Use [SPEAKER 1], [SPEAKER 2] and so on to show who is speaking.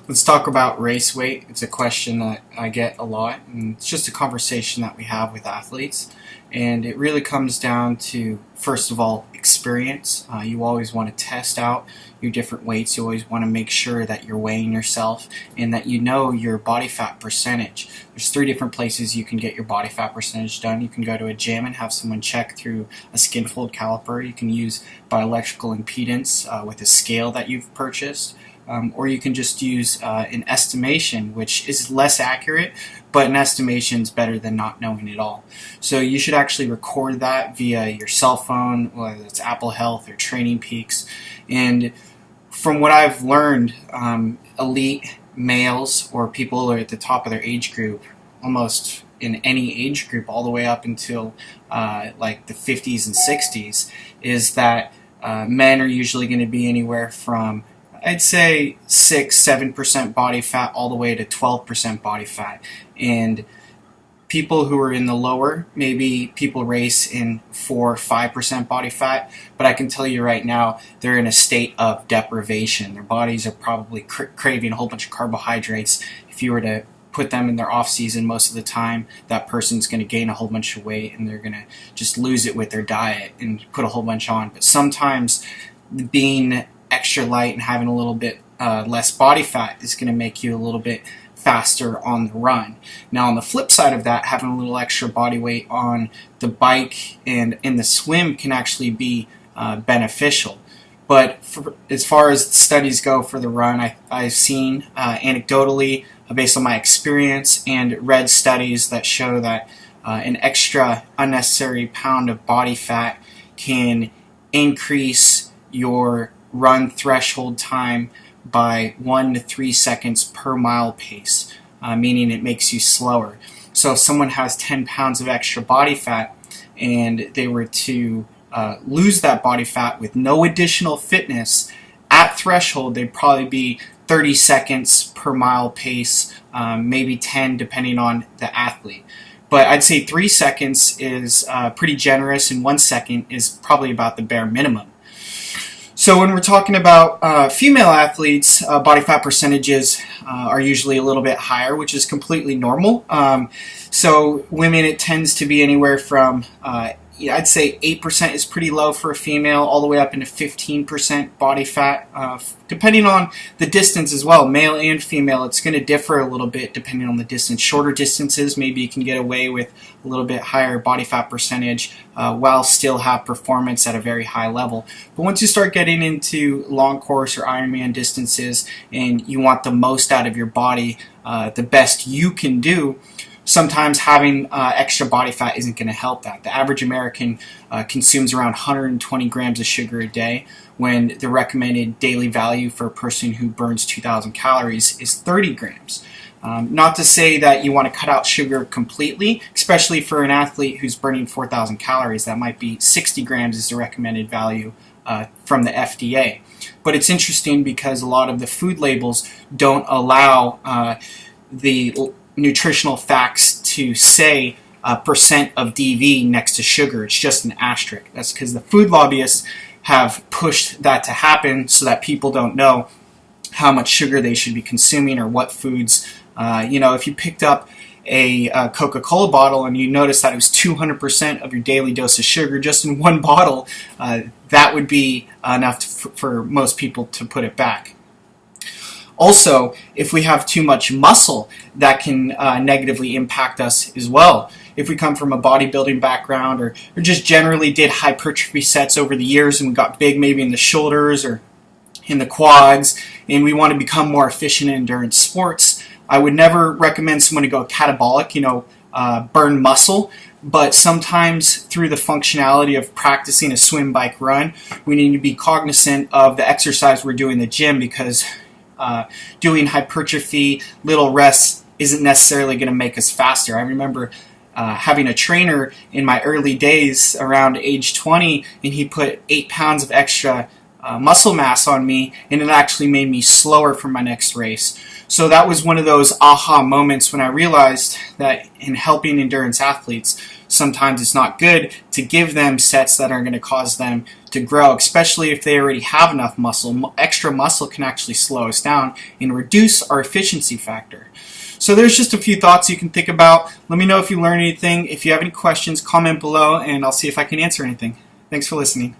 [SPEAKER 1] Let's talk about race weight. It's a question that I get a lot, and it's just a conversation that we have with athletes. And it really comes down to, first of all, experience. You always want to test out your different weights. You always want to make sure that you're weighing yourself and that you know your body fat percentage. There's 3 different places you can get your body fat percentage done. You can go to a gym and have someone check through a skin fold caliper. You can use bioelectrical impedance with a scale that you've purchased. Or you can just use an estimation, which is less accurate, but an estimation is better than not knowing at all. So you should actually record that via your cell phone, whether it's Apple Health or Training Peaks. And from what I've learned, elite males or people who are at the top of their age group, almost in any age group all the way up until like the 50s and 60s, is that men are usually going to be anywhere from, I'd say, 6-7% body fat all the way to 12% body fat. And people who are in the lower, maybe people race in 4-5% body fat, but I can tell you right now, they're in a state of deprivation. Their bodies are probably craving a whole bunch of carbohydrates. If you were to put them in their off season, most of the time that person's going to gain a whole bunch of weight and they're going to just lose it with their diet and put a whole bunch on. But sometimes being extra light and having a little bit less body fat is going to make you a little bit faster on the run. Now on the flip side of that, having a little extra body weight on the bike and in the swim can actually be beneficial. But as far as studies go for the run, I've seen anecdotally, based on my experience, and read studies that show that an extra unnecessary pound of body fat can increase your run threshold time by 1 to 3 seconds per mile pace, meaning it makes you slower. So if someone has 10 pounds of extra body fat and they were to lose that body fat with no additional fitness, at threshold they'd probably be 30 seconds per mile pace, maybe 10 depending on the athlete. But I'd say 3 seconds is pretty generous, and 1 second is probably about the bare minimum. So when we're talking about female athletes, body fat percentages are usually a little bit higher, which is completely normal. So women, it tends to be anywhere from, I'd say 8% is pretty low for a female, all the way up into 15% body fat, depending on the distance as well. Male and female, it's going to differ a little bit depending on the distance. Shorter distances, maybe you can get away with a little bit higher body fat percentage while still have performance at a very high level. But once you start getting into long course or Ironman distances and you want the most out of your body, the best you can do, sometimes having extra body fat isn't going to help that. The average American consumes around 120 grams of sugar a day, when the recommended daily value for a person who burns 2,000 calories is 30 grams. Not to say that you want to cut out sugar completely, especially for an athlete who's burning 4,000 calories. That might be 60 grams is the recommended value from the FDA. But it's interesting because a lot of the food labels don't allow the nutritional facts to say percent of DV next to sugar. It's just an asterisk. That's because the food lobbyists have pushed that to happen so that people don't know how much sugar they should be consuming or what foods. If you picked up a Coca-Cola bottle and you noticed that it was 200% of your daily dose of sugar just in one bottle, that would be enough for most people to put it back. Also, if we have too much muscle, that can negatively impact us as well. If we come from a bodybuilding background or just generally did hypertrophy sets over the years and we got big maybe in the shoulders or in the quads, and we want to become more efficient in endurance sports, I would never recommend someone to go catabolic, burn muscle. But sometimes through the functionality of practicing a swim, bike, run, we need to be cognizant of the exercise we're doing in the gym, because doing hypertrophy, little rests, isn't necessarily going to make us faster. I remember having a trainer in my early days around age 20, and he put 8 pounds of extra muscle mass on me, and it actually made me slower for my next race. So that was one of those aha moments when I realized that in helping endurance athletes, sometimes it's not good to give them sets that are going to cause them to grow, especially if they already have enough muscle. Extra muscle can actually slow us down and reduce our efficiency factor. So there's just a few thoughts you can think about. Let me know if you learned anything. If you have any questions, comment below, and I'll see if I can answer anything. Thanks for listening.